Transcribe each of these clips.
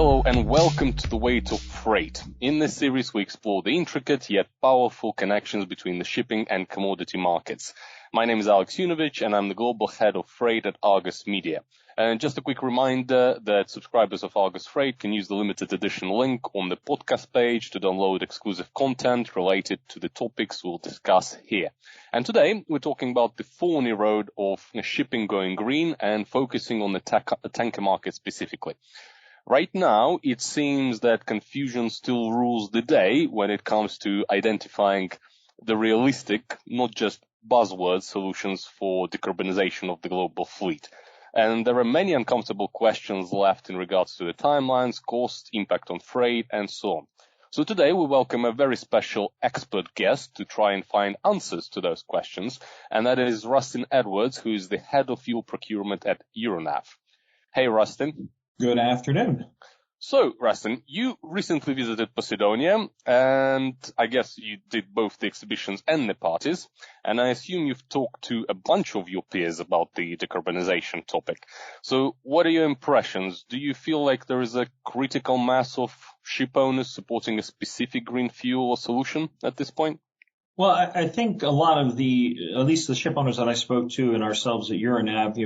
Hello and welcome to The Weight of Freight. In this series, we explore the intricate yet powerful connections between the shipping and commodity markets. My name is Younevitch and I'm the Global Head of Freight at Argus Media. And just a quick reminder that subscribers of Argus Freight can use the limited edition link on the podcast page to download exclusive content related to the topics we'll discuss here. And today, we're talking about the thorny road of shipping going green and focusing on the tanker market specifically. Right now, it seems that confusion still rules the day when it comes to identifying the realistic, not just buzzword solutions for decarbonization of the global fleet. And there are many uncomfortable questions left in regards to the timelines, cost, impact on freight, and so on. So today we welcome a very special expert guest to try and find answers to those questions, and that is Rustin Edwards, who is the head of fuel procurement at Euronav. Hey, Rustin. Good afternoon. So, Rustin, you recently visited Posidonia, and I guess you did both the exhibitions and the parties, and I assume you've talked to a bunch of your peers about the decarbonization topic. So, what are your impressions? Do you feel like there is a critical mass of ship owners supporting a specific green fuel or solution at this point? Well, I think a lot of at least the ship owners that I spoke to and ourselves at Euronav,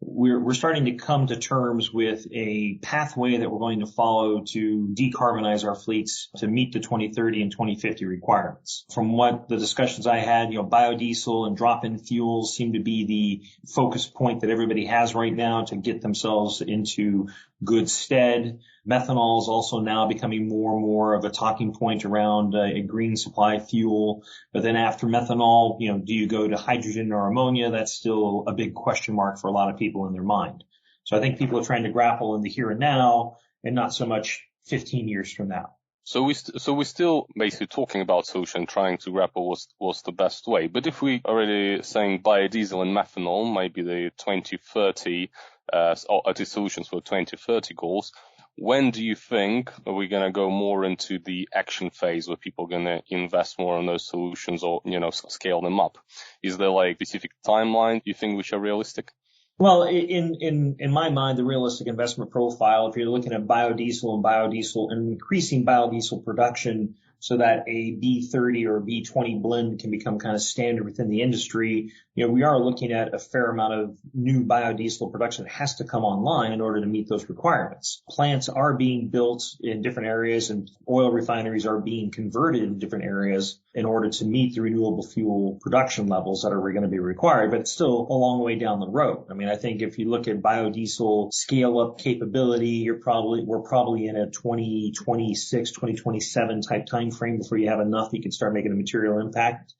we're starting to come to terms with a pathway that we're going to follow to decarbonize our fleets to meet the 2030 and 2050 requirements. From what the discussions I had, biodiesel and drop-in fuels seem to be the focus point that everybody has right now to get themselves into good stead. Methanol is also now becoming more and more of a talking point around a green supply fuel. But then after methanol, do you go to hydrogen or ammonia? That's still a big question mark for a lot of people in their mind. So I think people are trying to grapple in the here and now and not so much 15 years from now. So we're still basically talking about solution, trying to grapple what's the best way. But if we already saying biodiesel and methanol might be the 2030 or at least solutions for 2030 goals, when do you think are we going to go more into the action phase where people are going to invest more on those solutions or, scale them up? Is there like specific timeline you think which are realistic? Well, in my mind, the realistic investment profile, if you're looking at biodiesel and increasing biodiesel production so that a B30 or B20 blend can become kind of standard within the industry, we are looking at a fair amount of new biodiesel production that has to come online in order to meet those requirements. Plants are being built in different areas and oil refineries are being converted in different areas in order to meet the renewable fuel production levels that are going to be required, but it's still a long way down the road. I think if you look at biodiesel scale up capability, we're probably in a 2026, 2027 type time frame before you have enough you can start making a material impact.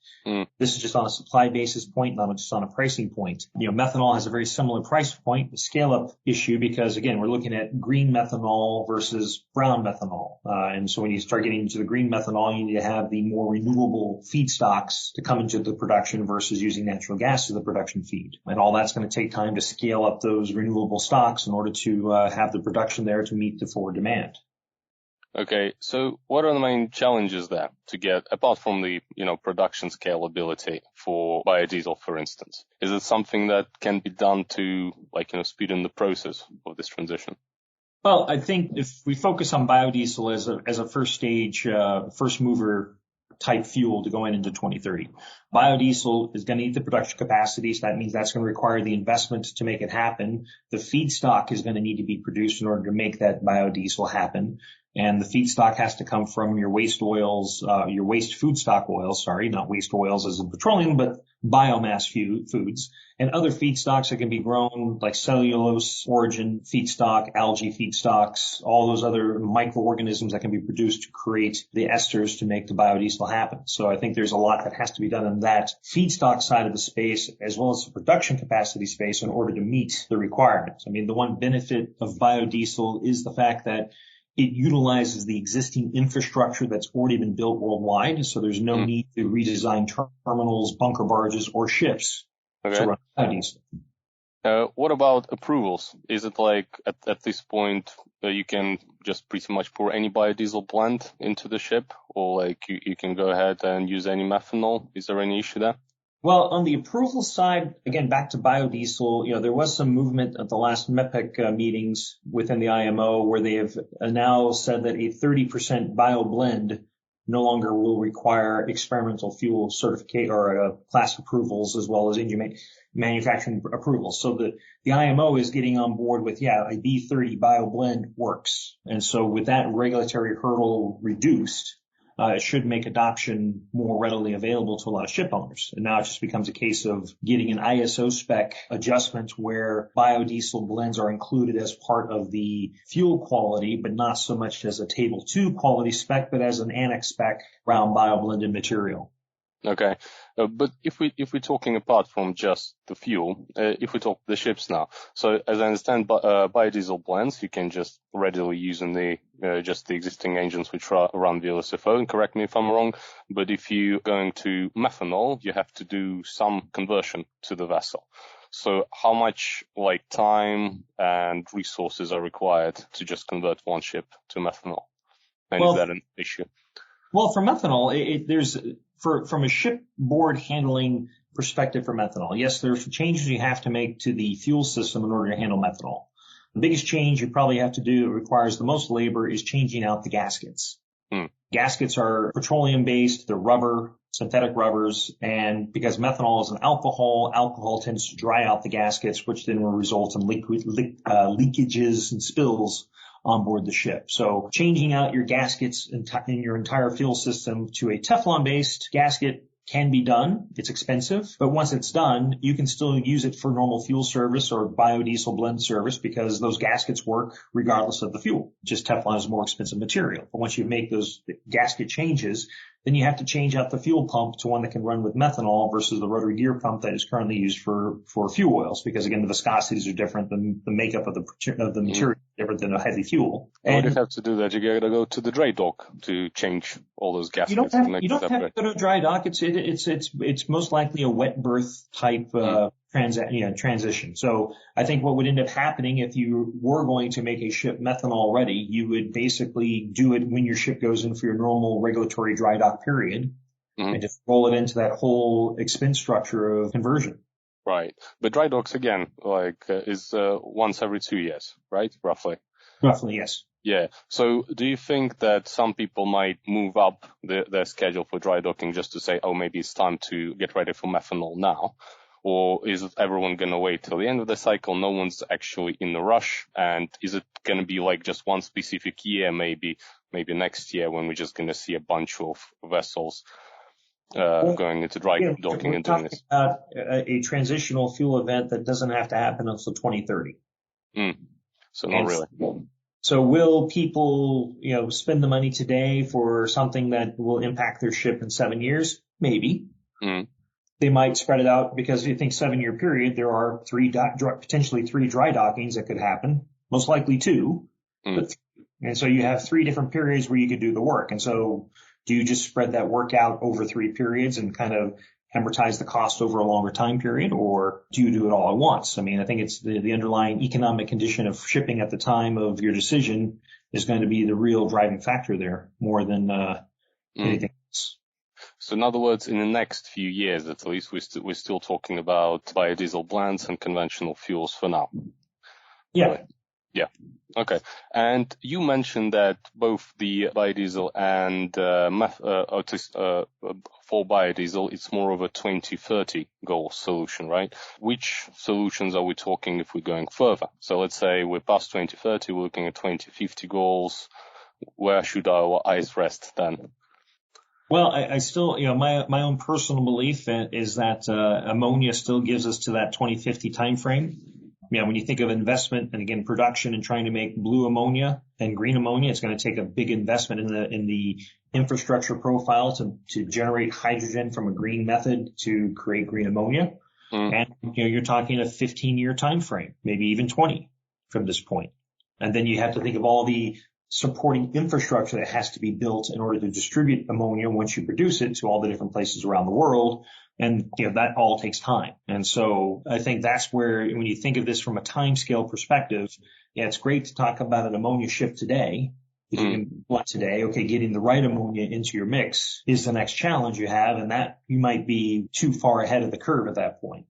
This is just on a supply basis point, not just on a pricing point. Methanol has a very similar price point, the scale up issue, because again, we're looking at green methanol versus brown methanol. And so when you start getting into the green methanol, you need to have the more renewable feedstocks to come into the production versus using natural gas as the production feed. And all that's going to take time to scale up those renewable stocks in order to have the production there to meet the forward demand. Okay, so what are the main challenges there to get, apart from the, production scalability for biodiesel, for instance? Is it something that can be done to, speed in the process of this transition? Well, I think if we focus on biodiesel as a first stage, first mover type fuel to go into 2030. Biodiesel is going to need the production capacity, so that means that's going to require the investment to make it happen. The feedstock is going to need to be produced in order to make that biodiesel happen. And the feedstock has to come from your waste oils, your waste foodstock oils, not waste oils as in petroleum, but biomass foods and other feedstocks that can be grown like cellulose origin feedstock, algae feedstocks, all those other microorganisms that can be produced to create the esters to make the biodiesel happen. So I think there's a lot that has to be done in that feedstock side of the space as well as the production capacity space in order to meet the requirements. The one benefit of biodiesel is the fact that it utilizes the existing infrastructure that's already been built worldwide, so there's no need to redesign terminals, bunker barges, or ships to run biodiesel. What about approvals? Is it like at this point you can just pretty much pour any biodiesel blend into the ship, or like you can go ahead and use any methanol? Is there any issue there? Well, on the approval side, again, back to biodiesel, there was some movement at the last MEPEC meetings within the IMO where they have now said that a 30% bio blend no longer will require experimental fuel certificate or class approvals as well as engine manufacturing approvals. So the IMO is getting on board with, a B30 bio blend works. And so with that regulatory hurdle reduced, it should make adoption more readily available to a lot of ship owners. And now it just becomes a case of getting an ISO spec adjustment where biodiesel blends are included as part of the fuel quality, but not so much as a table 2 quality spec, but as an annex spec around bioblended material. Okay. But if we're talking apart from just the fuel, if we talk the ships now, so as I understand, biodiesel blends, you can just readily use in the existing engines which run VLSFO, and correct me if I'm wrong, but if you're going to methanol, you have to do some conversion to the vessel. So how much time and resources are required to just convert one ship to methanol? And is that an issue? Well, for methanol, there's from a shipboard handling perspective for methanol, yes, there's changes you have to make to the fuel system in order to handle methanol. The biggest change you probably have to do, it requires the most labor, is changing out the gaskets. Gaskets are petroleum-based, they're rubber, synthetic rubbers, and because methanol is an alcohol tends to dry out the gaskets, which then will result in leakages and spills on board the ship. So changing out your gaskets in your entire fuel system to a Teflon-based gasket can be done. It's expensive, but once it's done, you can still use it for normal fuel service or biodiesel blend service because those gaskets work regardless of the fuel. Just Teflon is a more expensive material. But once you make those gasket changes, then you have to change out the fuel pump to one that can run with methanol versus the rotary gear pump that is currently used for fuel oils. Because again, the viscosities are different, the makeup of the material is different than a heavy fuel. And you have to do that. You got to go to the dry dock to change all those gaskets. You don't have to go to a dry dock. It's most likely a wet berth type transition. So I think what would end up happening if you were going to make a ship methanol ready, you would basically do it when your ship goes in for your normal regulatory dry dock period and just roll it into that whole expense structure of conversion. Right. But dry docks, again, is once every 2 years, right? Roughly. Roughly, yes. Yeah. So do you think that some people might move up their schedule for dry docking just to say, oh, maybe it's time to get ready for methanol now? Or is everyone going to wait till the end of the cycle? No one's actually in a rush. And is it going to be just one specific year, maybe next year, when we're just going to see a bunch of vessels going into dry docking and doing this? About a transitional fuel event that doesn't have to happen until 2030. So not really. So will people, spend the money today for something that will impact their ship in 7 years? Maybe. They might spread it out because if you think 7-year period, there are potentially 3 dry dockings that could happen, most likely 2. And so you have 3 different periods where you could do the work. And so do you just spread that work out over 3 periods and kind of amortize the cost over a longer time period, or do you do it all at once? I mean, I think it's the underlying economic condition of shipping at the time of your decision is going to be the real driving factor there more than anything else. So in other words, in the next few years, at least, we're still talking about biodiesel blends and conventional fuels for now. Yeah. Right. Yeah. Okay. And you mentioned that both the biodiesel and for biodiesel, it's more of a 2030 goal solution, right? Which solutions are we talking if we're going further? So let's say we're past 2030, we're looking at 2050 goals. Where should our eyes rest then? Well, I still, my own personal belief is that ammonia still gives us to that 2050 timeframe. When you think of investment and again production and trying to make blue ammonia and green ammonia, it's going to take a big investment in the infrastructure profile to generate hydrogen from a green method to create green ammonia. And you're talking a 15-year time frame, maybe even 20 from this point. And then you have to think of all the supporting infrastructure that has to be built in order to distribute ammonia once you produce it to all the different places around the world. And, that all takes time. And so I think that's where, when you think of this from a time scale perspective, it's great to talk about an ammonia ship today, If you can blend today, okay, getting the right ammonia into your mix is the next challenge you have, and that you might be too far ahead of the curve at that point.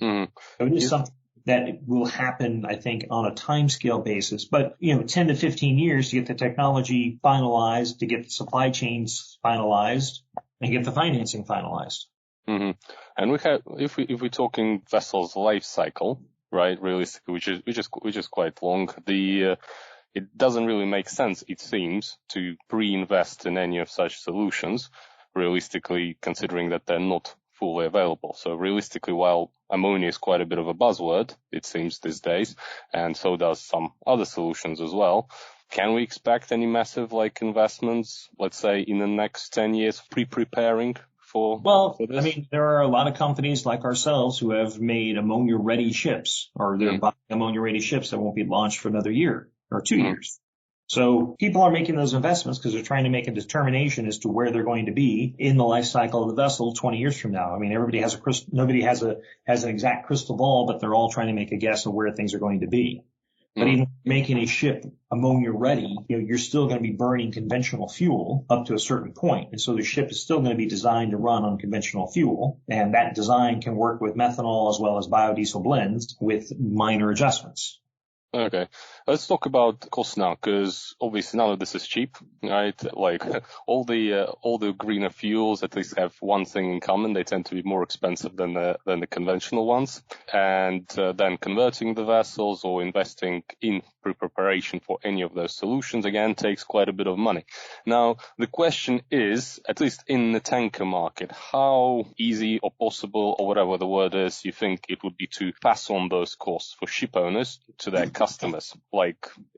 Mm. So it is something that will happen, I think, on a timescale basis. But, 10 to 15 years to get the technology finalized, to get the supply chains finalized, and get the financing finalized. Mm-hmm. And we have, if we're talking vessels life cycle, right, realistically, which is quite long, it doesn't really make sense, it seems, to pre-invest in any of such solutions, realistically, considering that they're not fully available. So realistically, while ammonia is quite a bit of a buzzword, it seems these days, and so does some other solutions as well, can we expect any massive investments, let's say, in the next 10 years, preparing for this? I mean, there are a lot of companies like ourselves who have made ammonia-ready ships, or they're buying ammonia-ready ships that won't be launched for another year or 2 years. So people are making those investments because they're trying to make a determination as to where they're going to be in the life cycle of the vessel 20 years from now. I mean, nobody has an exact crystal ball, but they're all trying to make a guess of where things are going to be. But even making a ship ammonia ready, you're still going to be burning conventional fuel up to a certain point. And so the ship is still going to be designed to run on conventional fuel. And that design can work with methanol as well as biodiesel blends with minor adjustments. Okay, let's talk about cost now, because obviously none of this is cheap, right? All the greener fuels at least have one thing in common: they tend to be more expensive than the conventional ones. And then converting the vessels or investing in preparation for any of those solutions again takes quite a bit of money. Now the question is, at least in the tanker market, how easy or possible or whatever the word is, you think it would be to pass on those costs for ship owners to their customers?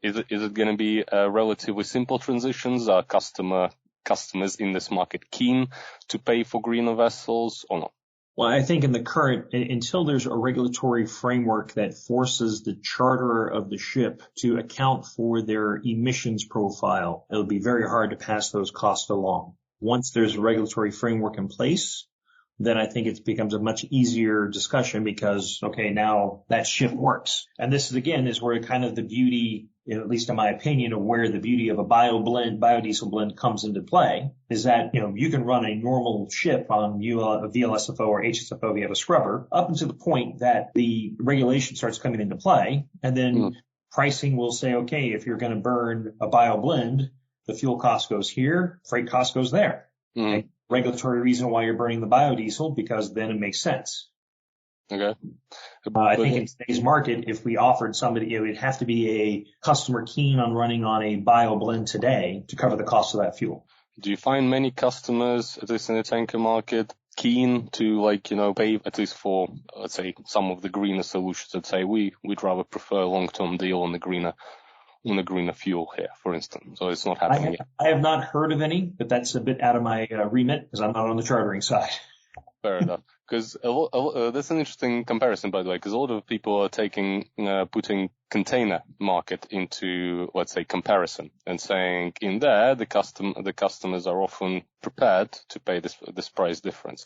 Is it going to be relatively simple transitions? Are customers in this market keen to pay for greener vessels or not? Well, I think until there's a regulatory framework that forces the charterer of the ship to account for their emissions profile, it'll be very hard to pass those costs along. Once there's a regulatory framework in place, then I think it becomes a much easier discussion because, okay, now that ship works. And this is where kind of the beauty, at least in my opinion, of where the beauty of a biodiesel blend comes into play is that, you can run a normal ship on VLSFO or HSFO if you have a scrubber up until the point that the regulation starts coming into play. And then pricing will say, okay, if you're going to burn a bio blend, the fuel cost goes here, freight cost goes there. Okay? Regulatory reason why you're burning the biodiesel, because then it makes sense. Okay. I think in today's market, if we offered somebody, it would have to be a customer keen on running on a bio blend today to cover the cost of that fuel. Do you find many customers, at least in the tanker market, keen to pay at least for, let's say, some of the greener solutions? Let's say we'd rather prefer a long-term deal on the greener fuel here, for instance. So it's not happening yet. I have not heard of any, but that's a bit out of my remit because I'm not on the chartering side. Fair enough. Because that's an interesting comparison, by the way, because a lot of people are putting container market into, let's say, comparison and saying in there the customers are often prepared to pay this price difference.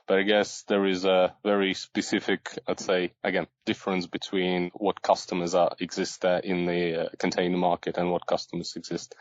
But I guess there is a very specific, let's say, again, difference between what customers exist there in the container market and what customers exist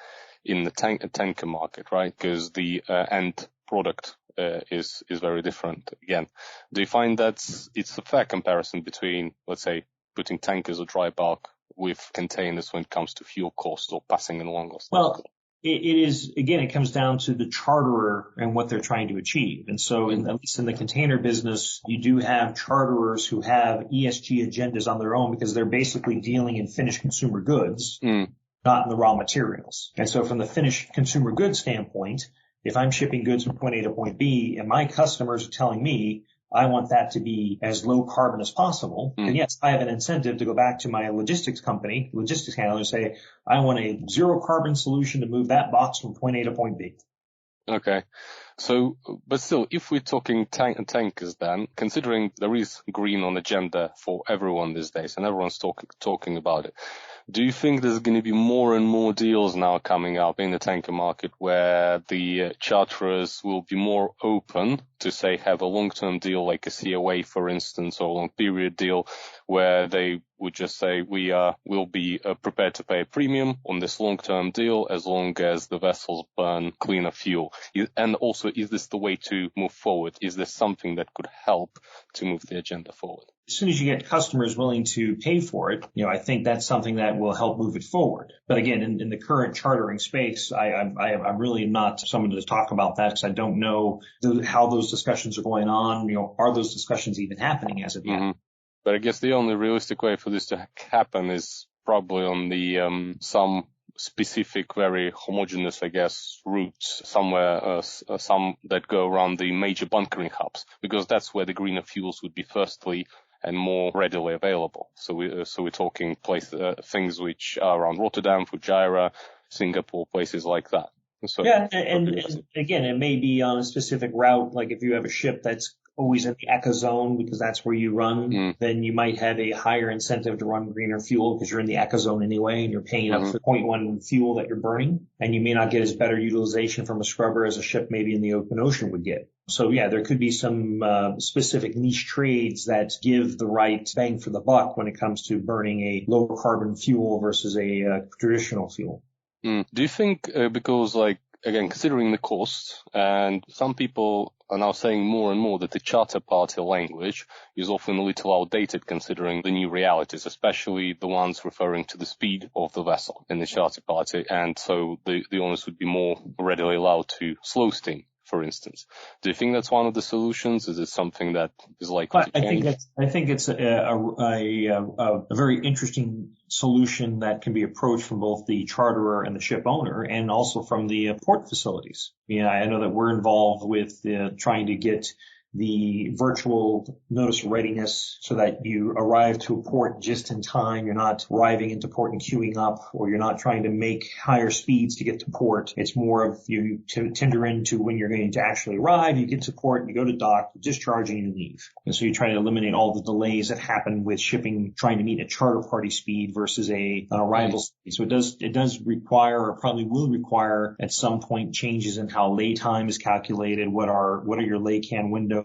in the tanker market, right? Because the end product is very different. Again, do you find that it's a fair comparison between, let's say, putting tankers or dry bulk with containers when it comes to fuel cost or passing along costs? Well, it is, again, it comes down to the charterer and what they're trying to achieve. And so at least in the container business, you do have charterers who have ESG agendas on their own because they're basically dealing in finished consumer goods, not in the raw materials. And so from the finished consumer goods standpoint, if I'm shipping goods from point A to point B and my customers are telling me I want that to be as low carbon as possible, then yes, I have an incentive to go back to my logistics handler and say, I want a zero carbon solution to move that box from point A to point B. Okay. So, but still, if we're talking tankers then, considering there is green on agenda for everyone these days and everyone's talking about it, Do you think there's going to be more and more deals now coming up in the tanker market where the charterers will be more open to, say, have a long-term deal like a COA, for instance, or a long-period deal where they would just say, will be prepared to pay a premium on this long-term deal as long as the vessels burn cleaner fuel? And also, is this the way to move forward? Is this something that could help to move the agenda forward? As soon as you get customers willing to pay for it, I think that's something that will help move it forward. But again, in the current chartering space, I'm really not someone to talk about that because I don't know how those discussions are going on. Are those discussions even happening as of yet? Mm-hmm. But I guess the only realistic way for this to happen is probably on the some specific, very homogeneous, I guess, routes somewhere, some that go around the major bunkering hubs, because that's where the greener fuels would be firstly and more readily available. So we're talking things which are around Rotterdam, Fujairah, Singapore, places like that. So yeah, and again, it may be on a specific route. Like if you have a ship that's always in the eco zone because that's where you run, then you might have a higher incentive to run greener fuel because you're in the eco zone anyway and you're paying up for 0.1 fuel that you're burning, and you may not get as better utilization from a scrubber as a ship maybe in the open ocean would get. So yeah, there could be some specific niche trades that give the right bang for the buck when it comes to burning a lower carbon fuel versus a traditional fuel. Do you think because, like, again, considering the cost, and some people are now saying more and more that the charter party language is often a little outdated considering the new realities, especially the ones referring to the speed of the vessel in the charter party, and so the owners would be more readily allowed to slow steam, for instance. Do you think that's one of the solutions? Is it something that is likely to change? I think it's a very interesting solution that can be approached from both the charterer and the ship owner, and also from the port facilities. I know that we're involved with trying to get the virtual notice of readiness so that you arrive to a port just in time. You're not arriving into port and queuing up, or you're not trying to make higher speeds to get to port. It's more of you to tender into when you're going to actually arrive. You get to port, you go to dock, you discharge, and you leave. And so you try to eliminate all the delays that happen with shipping trying to meet a charter party speed versus an arrival speed. So it does require, or probably will require at some point, changes in how lay time is calculated. What are your lay can windows?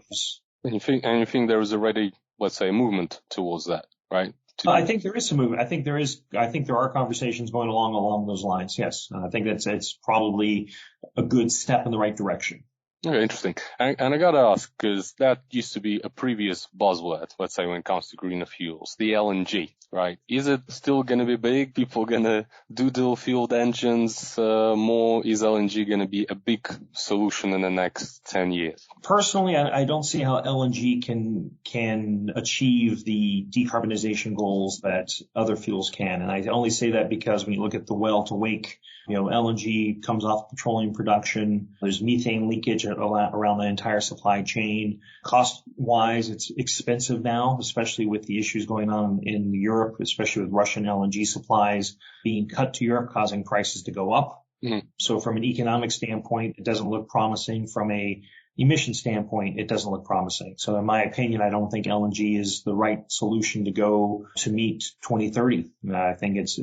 And you think there is already, let's say, a movement towards that, right? I think there is some movement. I think there are conversations going along those lines. Yes. I think it's probably a good step in the right direction. Okay, interesting. And I gotta ask, because that used to be a previous buzzword, let's say, when it comes to greener fuels, the LNG, right? Is it still gonna be big? People gonna do dual-fueled engines more? Is LNG gonna be a big solution in the next 10 years? Personally, I don't see how LNG can achieve the decarbonization goals that other fuels can. And I only say that because when you look at the well to wake, LNG comes off petroleum production. There's methane leakage around the entire supply chain. Cost-wise, it's expensive now, especially with the issues going on in Europe, especially with Russian LNG supplies being cut to Europe, causing prices to go up. Mm-hmm. So from an economic standpoint, it doesn't look promising. From a emission standpoint, it doesn't look promising. So in my opinion, I don't think LNG is the right solution to go to meet 2030. I think it's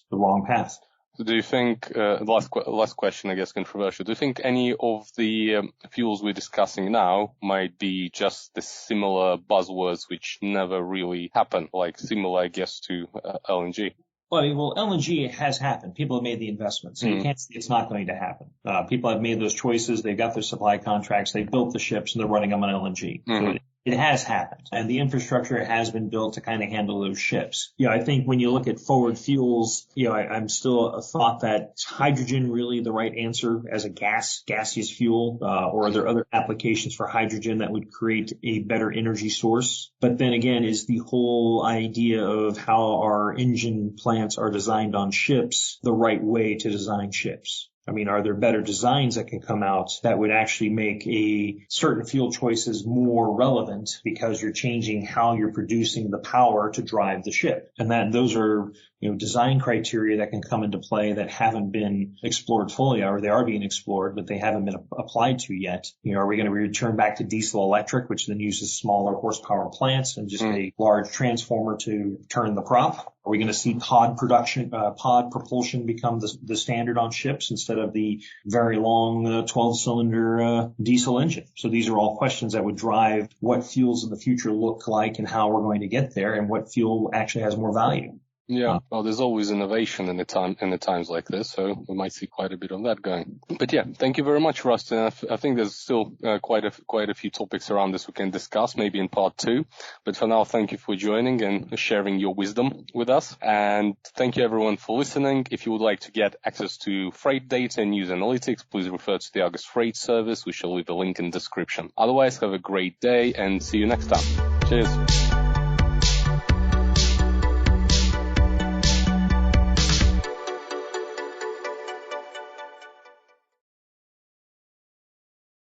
the wrong path. Do you think, last question, I guess, controversial, do you think any of the fuels we're discussing now might be just the similar buzzwords which never really happen, like similar, I guess, to LNG? Well, LNG has happened. People have made the investment, so you can't say it's not going to happen. People have made those choices. They've got their supply contracts. They've built the ships, and they're running them on LNG. So it has happened, and the infrastructure has been built to kind of handle those ships. I think when you look at forward fuels, I'm still a thought that hydrogen really the right answer as a gaseous fuel, or are there other applications for hydrogen that would create a better energy source? But then again, is the whole idea of how our engine plants are designed on ships the right way to design ships? I mean, are there better designs that can come out that would actually make a certain fuel choices more relevant because you're changing how you're producing the power to drive the ship? And those are, design criteria that can come into play that haven't been explored fully, or they are being explored, but they haven't been applied to yet. Are we going to return back to diesel electric, which then uses smaller horsepower plants and just a large transformer to turn the prop? Are we going to see pod propulsion become the standard on ships instead of the very long 12-cylinder diesel engine? So these are all questions that would drive what fuels in the future look like and how we're going to get there and what fuel actually has more value. Yeah, well, there's always innovation in the times like this, so we might see quite a bit of that going. But yeah, thank you very much, Rustin. I think there's still quite a few topics around this we can discuss, maybe in part 2. But for now, thank you for joining and sharing your wisdom with us. And thank you everyone for listening. If you would like to get access to freight data and news analytics, please refer to the Argus Freight service. We shall leave a link in the description. Otherwise, have a great day and see you next time. Cheers.